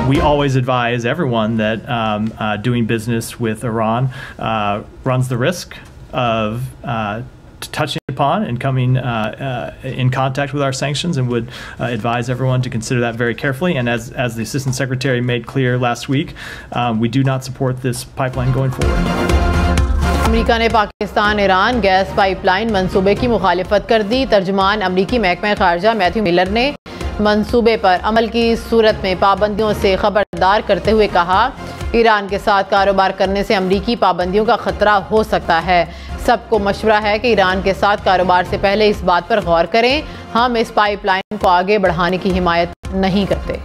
We always advise everyone that doing business with Iran runs the risk of touching upon and coming in contact with our sanctions, and would advise everyone to consider that very carefully. And as the Assistant Secretary made clear last week, we do not support this pipeline going forward. America ने Pakistan Iran gas pipeline मंसूबे की मुखालिफत कर दी। तर्जुमान अमरीकी महकमा खारजा Matthew Miller ने मंसूबे पर अमल की सूरत में पाबंदियों से खबरदार करते हुए कहा, ईरान के साथ कारोबार करने से अमरीकी पाबंदियों का खतरा हो सकता है। सबको मशवरा है कि ईरान के साथ कारोबार से पहले इस बात पर गौर करें। हम इस पाइपलाइन को आगे बढ़ाने की हिमायत नहीं करते।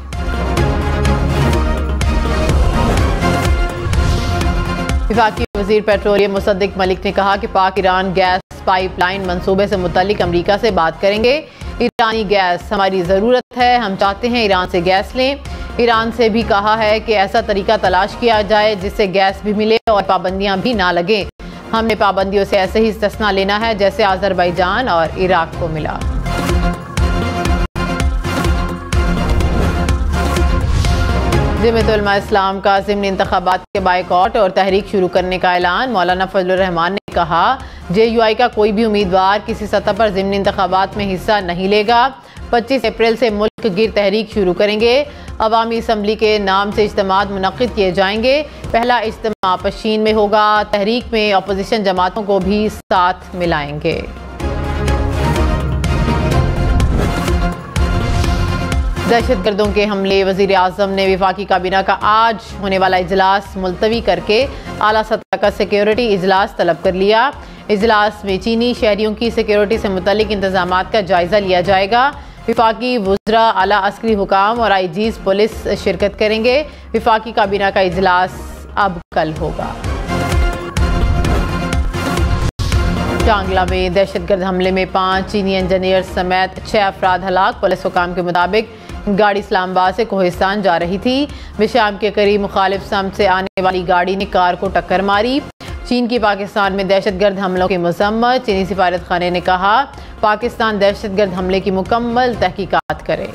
वफाकी वज़ीर पेट्रोलियम मुसद्दिक मलिक ने कहा कि पाक ईरान गैस पाइपलाइन मंसूबे से मुतल्लिक अमरीका से बात करेंगे। ईरानी गैस हमारी ज़रूरत है, हम चाहते हैं ईरान से गैस लें। ईरान से भी कहा है कि ऐसा तरीका तलाश किया जाए जिससे गैस भी मिले और पाबंदियां भी ना लगें। हमने पाबंदियों से ऐसे ही इस्तिस्ना लेना है जैसे अज़रबैजान और इराक को मिला। जमीयत उलमा इस्लाम का ज़िमनी इंतखाबात के बाइकॉट और तहरीक शुरू करने का ऐलान। मौलाना फजलुर रहमान ने कहा, JUI का कोई भी उम्मीदवार किसी सतह पर ज़िमनी इंतखाबात में हिस्सा नहीं लेगा। 25 अप्रैल से मुल्क गिर तहरीक शुरू करेंगे। अवामी असम्बली के नाम से इज्तिमात मुनक्किद किए जाएंगे। पहला इज्तिमा पशीन में होगा। तहरीक में अपोजिशन जमातों को भी साथ मिलाएंगे। दहशतगर्दों के हमले। वज़ीर आज़म ने वफाकी काबीना का आज होने वाला इजलास मुलतवी करके आला सतह का सिक्योरिटी इजलास तलब कर लिया। इजलास में चीनी शहरियों की सिक्योरिटी से मुतल्लिक इंतजामात का जायजा लिया जाएगा। वफाकी वुज़रा, आला अस्करी हुकाम और IGs पुलिस शिरकत करेंगे। वफाकी काबीना का इजलास अब कल होगा। चांगला में दहशतगर्द हमले में 5 चीनी इंजीनियर समेत 6 अफराद हलाक। पुलिस हुकाम के मुताबिक गाड़ी इस्लामाबाद से कोहिस्तान जा रही थी। विशाम के करीब मुखालिफ समत से आने वाली गाड़ी ने कार को टक्कर मारी। चीन की पाकिस्तान में दहशतगर्द हमलों की मजम्मत। चीनी सिफारत खाने ने कहा, पाकिस्तान दहशतगर्द हमले की मुकम्मल तहकीकात करे।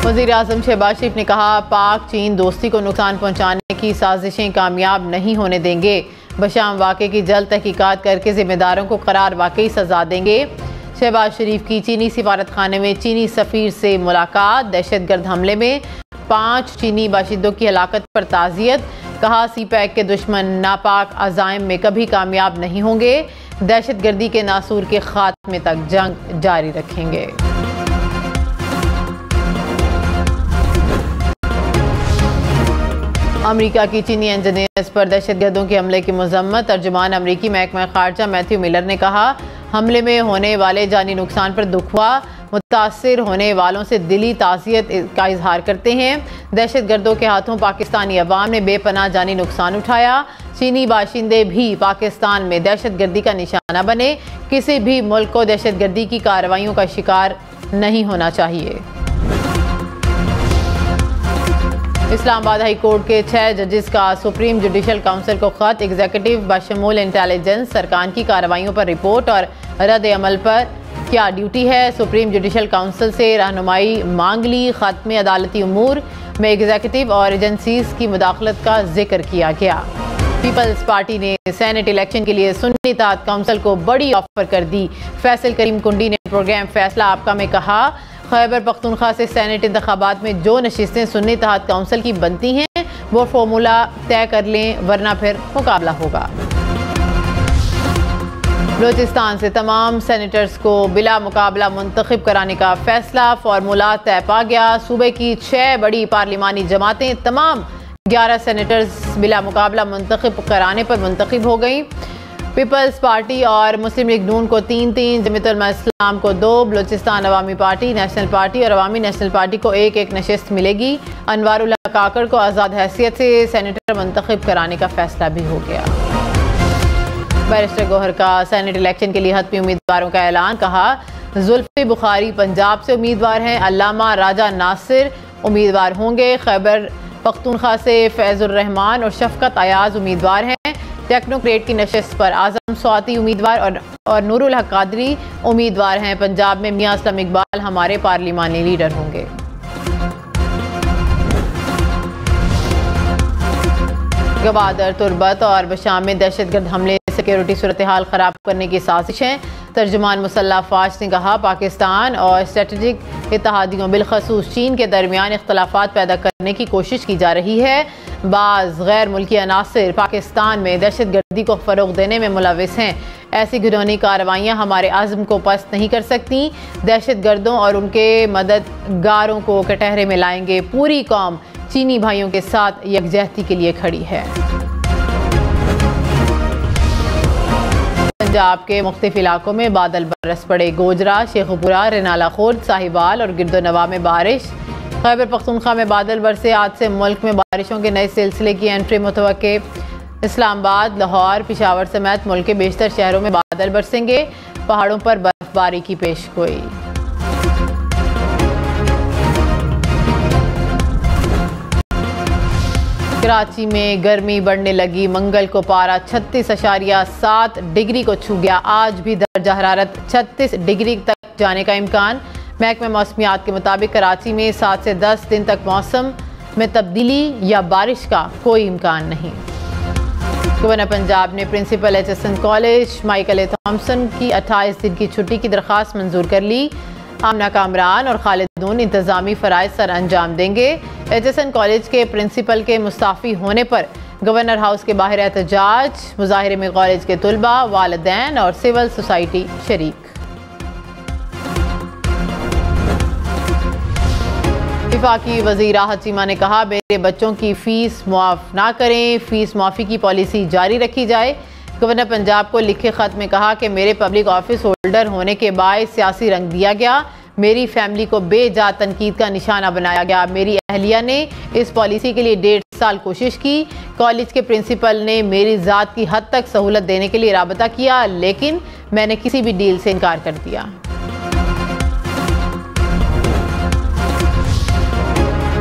वज़ीर आज़म शहबाज शरीफ ने कहा, पाक चीन दोस्ती को नुकसान पहुँचाने की साजिशें कामयाब नहीं होने देंगे। बशाम वाक़े की जल्द तहकीकात करके जिम्मेदारों को करार वाकई सजा देंगे। शहबाज शरीफ की चीनी सिफारत खाने में चीनी सफ़ीर से मुलाकात। दहशतगर्द हमले में 5 चीनी बाशिंदों की हलाकत पर ताज़ियत। कहा, CPEC के दुश्मन नापाक अज़ाइम में कभी कामयाब नहीं होंगे। दहशतगर्दी के नासूर के खात्मे तक जंग जारी रखेंगे। अमेरिका की चीनी इंजीनियर्स पर दहशतगर्दों के हमले की मजम्मत। तर्जुमान अमरीकी महकमा खारजा मैथ्यू मिलर ने कहा, हमले में होने वाले जानी नुकसान पर दुख हुआ। मुतासिर होने वालों से दिली ताज़ियत का इजहार करते हैं। दहशतगर्दों के हाथों पाकिस्तानी अवाम ने बेपनाह जानी नुकसान उठाया। चीनी बाशिंदे भी पाकिस्तान में दहशतगर्दी का निशाना बने। किसी भी मुल्क को दहशतगर्दी की कार्रवाइयों का शिकार नहीं होना चाहिए। इस्लामाबाद हाई कोर्ट के 6 जजेस का सुप्रीम जुडिशल काउंसिल को खत। एग्जीक्यूटिव बशमूल इंटेलिजेंस सरकार की कार्रवाइयों पर रिपोर्ट और रद्द अमल पर क्या ड्यूटी है। सुप्रीम जुडिशल काउंसिल से रहनुमाई मांग ली। खत में अदालती उमूर में एग्जीक्यूटिव और एजेंसीज की मुदाखलत का जिक्र किया गया। पीपल्स पार्टी ने सेनेट इलेक्शन के लिए सुन्नी इत्तेहाद काउंसिल को बड़ी ऑफर कर दी। फैसल करीम कुंडी ने प्रोग्राम फैसला आपका में कहा, खैबर पख्तूनख्वा से सेनेट इंतखाबात में जो नशिस्तें सुन्नी इत्तेहाद काउंसिल की बनती हैं वो फॉर्मूला तय कर लें, वरना फिर मुकाबला होगा। बलूचिस्तान से तमाम सेनेटर्स को बिला मुकाबला मुंतखब कराने का फैसला। फार्मूला तय पा गया। सूबे की 6 बड़ी पार्लिमानी जमातें तमाम 11 सेनेटर्स बिला मुकाबला मुंतखब कराने पर मुंतखब हो गई। पीपल्स पार्टी और मुस्लिम लीग नून को 3-3, जमीयत उलमा इस्लाम को 2, बलूचिस्तान अवामी पार्टी, नेशनल पार्टी और अवामी नेशनल पार्टी को 1-1 नशिस्त मिलेगी। अनवारुल्लाह काकड़ को आज़ाद हैसियत से सेनेटर मुंतखब कराने का फैसला भी हो गया। बैरिस्टर गौहर का सेनेट इलेक्शन के लिए हतमी उम्मीदवारों का ऐलान। कहा, जुल्फी बुखारी पंजाब से उम्मीदवार हैं। अल्लामा राजा नासिर उम्मीदवार होंगे। खैबर पख्तूनख्वा से फैजुर रहमान और शफकत अयाज उम्मीदवार हैं। टेक्नोक्रेट की नशस्त पर आजम स्वाति उम्मीदवार और नूरुल हक कादरी उम्मीदवार हैं। पंजाब में मियां असलम इकबाल हमारे पार्लिमानी लीडर होंगे। गवादर, तुरबत और बशाम में दहशतगर्द हमले, सिक्योरिटी सूरत हाल ख़राब करने की साजिश है। तर्जुमान मुसल्लह फ़ौज ने कहा, पाकिस्तान और स्ट्रेटेजिक इत्तेहादियों बिलखसूस चीन के दरमियान इख्तलाफात पैदा करने की कोशिश की जा रही है। बाज़ गैर मुल्की अनासिर पाकिस्तान में दहशतगर्दी को फ़रोग़ देने में मुलविस हैं। ऐसी घिनौनी कार्रवाइयाँ हमारे आज़म को पस्त नहीं कर सकती। दहशतगर्दों और उनके मददगारों को कटहरे में लाएंगे। पूरी कौम चीनी भाइयों के साथ यकजहती के लिए खड़ी है। पंजाब के मुख्तलिफ इलाकों में बादल बरस पड़े। गोजरा, शेखुपुरा, रेनाला खुर्द, साहिवाल और गिरदोनवा में बारिश। खैबर पख्तूनख्वा में बादल बरसे। आज से मुल्क में बारिशों के नए सिलसिले की एंट्री मुतवक्के। इस्लामाबाद, लाहौर, पेशावर समेत मुल्क के बेशतर शहरों में बादल बरसेंगे। पहाड़ों पर बर्फबारी की पेशगोई। कराची में गर्मी बढ़ने लगी। मंगल को पारा 36.7 डिग्री को छू गया। आज भी दर्जा हरारत 36 डिग्री तक जाने का इम्कान। महकमा मौसमियात के मुताबिक कराची में 7 से 10 दिन तक मौसम में तब्दीली या बारिश का कोई इम्कान नहीं। गवर्नर पंजाब ने प्रिंसिपल एचएसएन कॉलेज माइकल ए थॉम्सन की 28 दिन की छुट्टी की दरख्वास्त मंजूर कर ली। आमना कामरान और खालिदून इंतजामी फ़राइज़ सर अंजाम देंगे। एचएसएन कॉलेज के प्रिंसिपल के मुस्ताफ़ी होने पर गवर्नर हाउस के बाहर एहतजाज। मुजाहिरे में कॉलेज के तुलबा, वालिदैन और सिविल सोसाइटी शरीक। वफाकी वज़ीर राहत चीमा ने कहा, मेरे बच्चों की फ़ीस मुआफ़ ना करें, फ़ीस मुआफ़ी की पॉलिसी जारी रखी जाए। गवर्नर पंजाब को लिखे ख़त में कहा कि मेरे पब्लिक ऑफिस होल्डर होने के बायस सियासी रंग दिया गया। मेरी फैमिली को बेजात तनकीद का निशाना बनाया गया। मेरी अहलिया ने इस पॉलिसी के लिए 1.5 साल कोशिश की। कॉलेज के प्रिंसिपल ने मेरी ज़ात की हद तक सहूलत देने के लिए राबता किया, लेकिन मैंने किसी भी डील से इनकार कर दिया।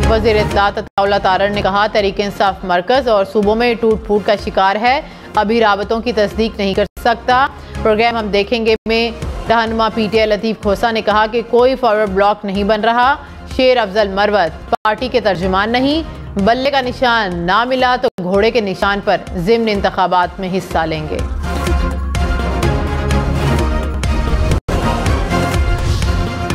वज़ीर इत्तलात अताउल्लाह तारड़ ने कहा, तहरीक इंसाफ मरकज़ और सूबों में टूट फूट का शिकार है। अभी राबतों की तस्दीक नहीं कर सकता। प्रोग्राम हम देखेंगे में रहनुमा पीटीआई लतीफ़ खोसा ने कहा कि कोई फॉरवर्ड ब्लॉक नहीं बन रहा। शेर अफजल मरवत पार्टी के तर्जुमान नहीं। बल्ले का निशान ना मिला तो घोड़े के निशान पर ज़िम्न इंतखाबात में हिस्सा लेंगे।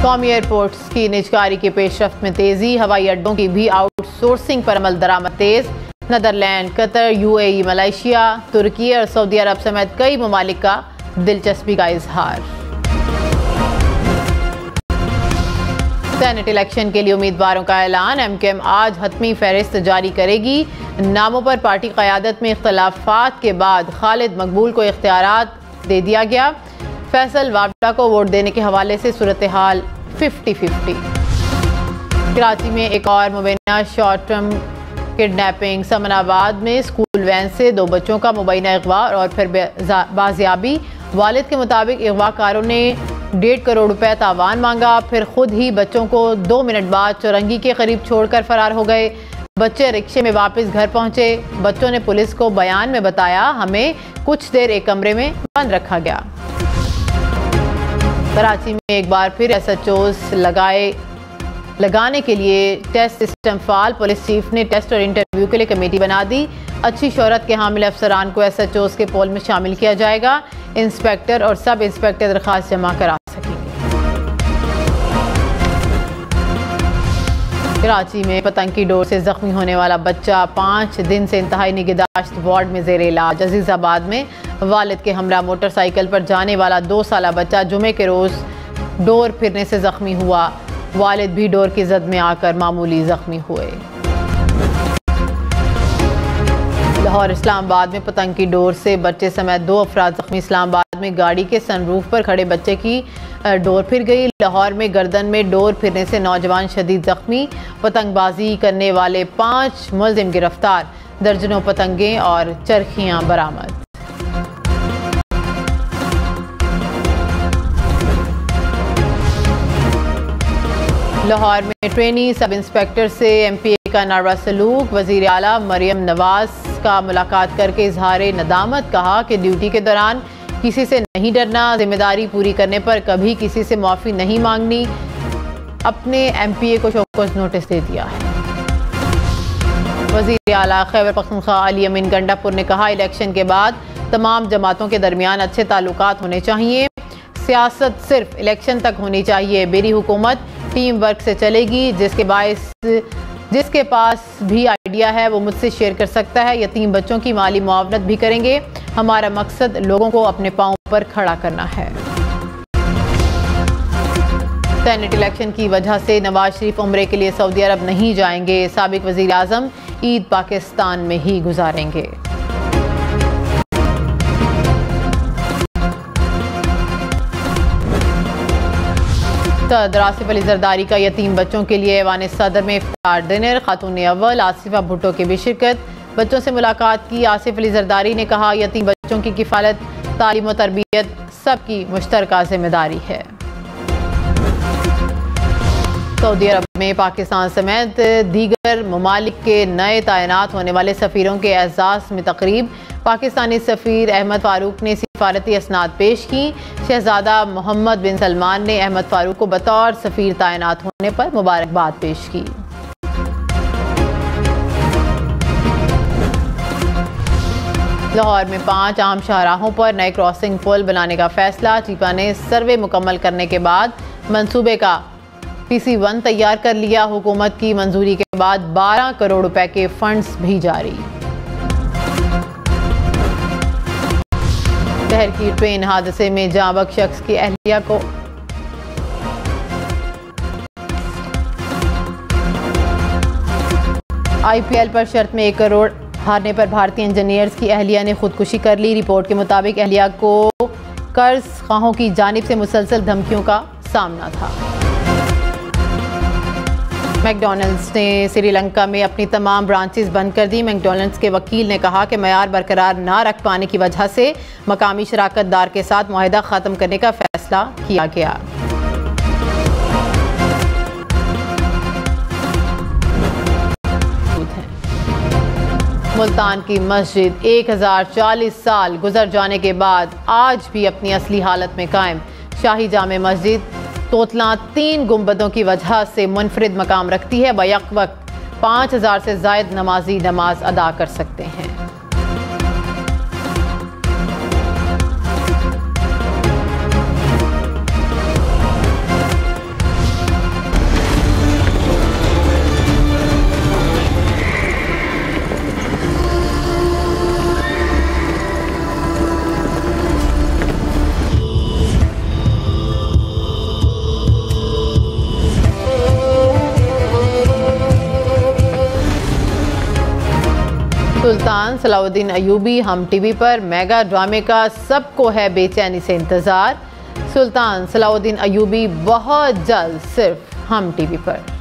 कौमी एयरपोर्ट्स की निजकारी की पेशरफ्त में तेज़ी। हवाई अड्डों की भी आउटसोर्सिंग पर अमल दरामद तेज़। नीदरलैंड, कतर, यूएई, मलेशिया, तुर्की और सऊदी अरब समेत कई ममालिक का दिलचस्पी का इजहार। सेनेट इलेक्शन के लिए उम्मीदवारों का ऐलान। एमकेएम आज हतमी फहरिस्त जारी करेगी। नामों पर पार्टी क़यादत में इख्तलाफात के बाद खालिद मकबूल को इख्तियारात दे दिया गया। फैसल वावड़ा को वोट देने के हवाले से सूरत हाल 50-50। कराची में एक और मुबैना शॉर्ट टर्म किडनैपिंग। समनाबाद में स्कूल वैन से 2 बच्चों का मुबैना अगवा और फिर बाजियाबी। वालिद के मुताबिक अगवाकारों ने 1.5 करोड़ रुपए तावान मांगा, फिर खुद ही बच्चों को 2 मिनट बाद चौरंगी के करीब छोड़कर फरार हो गए। बच्चे रिक्शे में वापस घर पहुंचे। बच्चों ने पुलिस को बयान में बताया, हमें कुछ देर एक कमरे में बंद रखा गया। कराची में एक बार फिर एसएचओस लगाने के लिए टेस्ट सिस्टम फाल। पुलिस चीफ ने टेस्ट और इंटरव्यू के लिए कमेटी बना दी। अच्छी शोहरत के हामिल अफसरान को एसएचओस के पोल में शामिल किया जाएगा। इंस्पेक्टर और सब इंस्पेक्टर दरख्वास्त जमा करा सकेंगे। कराची में पतंग की डोर से जख्मी होने वाला बच्चा 5 दिन से इंतहाई निगहदाश्त वार्ड में जेर इलाज। अजीजाबाद में वालिद के हमरा मोटरसाइकिल पर जाने वाला 2 साला बच्चा जुमे के रोज डोर फिरने से जख्मी हुआ। वालिद भी डोर की जद में आकर मामूली जख्मी हुए। लाहौर इस्लामाबाद में पतंग की डोर से बच्चे समेत 2 अफराद जख्मी। इस्लामाबाद में गाड़ी के सनरूफ पर खड़े बच्चे की डोर फिर गई। लाहौर में गर्दन में डोर फिरने से नौजवान शदीद जख्मी। पतंगबाजी करने वाले 5 मुलजिम गिरफ्तार। दर्जनों पतंगें और चरखियां बरामद। लाहौर में ट्रेनी सब इंस्पेक्टर से एमपीए का नारा सलूक। वज़ीर आला मरियम नवाज का मुलाकात करके इजहार नदामत, कहा कि ड्यूटी के दौरान किसी से नहीं डरना, जिम्मेदारी पूरी करने पर कभी किसी से माफ़ी नहीं मांगनी। अपने MPA को शोकॉज नोटिस दे दिया है। वज़ीर आला खैबर पख्तूनख्वा अली अमीन गंडापुर ने कहा, इलेक्शन के बाद तमाम जमातों के दरमियान अच्छे ताल्लुकात होने चाहिए। सियासत सिर्फ इलेक्शन तक होनी चाहिए। मेरी हुकूमत टीम वर्क से चलेगी। जिसके पास भी आइडिया है वो मुझसे शेयर कर सकता है। यतीम बच्चों की माली मुआवनत भी करेंगे। हमारा मकसद लोगों को अपने पांव पर खड़ा करना है। सेनेट इलेक्शन की वजह से नवाज शरीफ उम्रे के लिए सऊदी अरब नहीं जाएंगे। साबिक वज़ीर आज़म ईद पाकिस्तान में ही गुजारेंगे। सदर आसिफ अली जरदारी का यतीम बच्चों के लिए ऐवान सदर में इफ्तार डिनर। खातून अव्वल आसिफा भुट्टो की भी शिरकत। बच्चों से मुलाकात की आसिफ अली जरदारी ने कहा, यतीम बच्चों की किफ़ालत, तालीम और तरबियत सबकी मुश्तरका जिम्मेदारी है। सऊदी अरब में पाकिस्तान समेत दीगर ममालिक के नए तैनात होने वाले सफ़ीरों के एजाज़ में तकरीब। पाकिस्तानी सफ़ीर अहमद फ़ारूक ने सिफारती असनाद पेश की। शहजादा मोहम्मद बिन सलमान ने अहमद फ़ारूक को बतौर सफ़ीर तैनात होने पर मुबारकबाद पेश की। लाहौर में 5 आम शाहराहों पर नए क्रॉसिंग पुल बनाने का फैसला। चीपा ने सर्वे मुकम्मल करने के बाद मंसूबे का PC1 तैयार कर लिया। हुकूमत की मंजूरी के बाद 12 करोड़ रुपए के फंड्स भी जारी। शहर की ट्रेन हादसे में जाँ बख्श शख्स की अहलिया को IPL पर शर्त में 1 करोड़ हारने पर भारतीय इंजीनियर्स की अहलिया ने खुदकुशी कर ली। रिपोर्ट के मुताबिक अहलिया को कर्ज खाहों की जानिब से मुसलसल धमकियों का सामना था। मैकडॉनल्ड्स ने श्रीलंका में अपनी तमाम ब्रांचेस बंद कर दी। मैकडॉनल्ड्स के वकील ने कहा कि मयार बरकरार ना रख पाने की वजह से मकामी शराकतदार के साथ मुआहदा ख़त्म करने का फैसला किया गया। मुल्तान की मस्जिद 1040 साल गुजर जाने के बाद आज भी अपनी असली हालत में कायम। शाही जामे मस्जिद तोतला 3 गुंबदों की वजह से मुनफरिद मकाम रखती है। बैक वक्त 5000 से ज़ायद नमाजी नमाज अदा कर सकते हैं। सुल्तान सलाउद्दीन अयूबी हम टीवी पर। मेगा ड्रामे का सबको है बेचैनी से इंतज़ार। सुल्तान सलाउद्दीन अयूबी बहुत जल्द सिर्फ हम टीवी पर।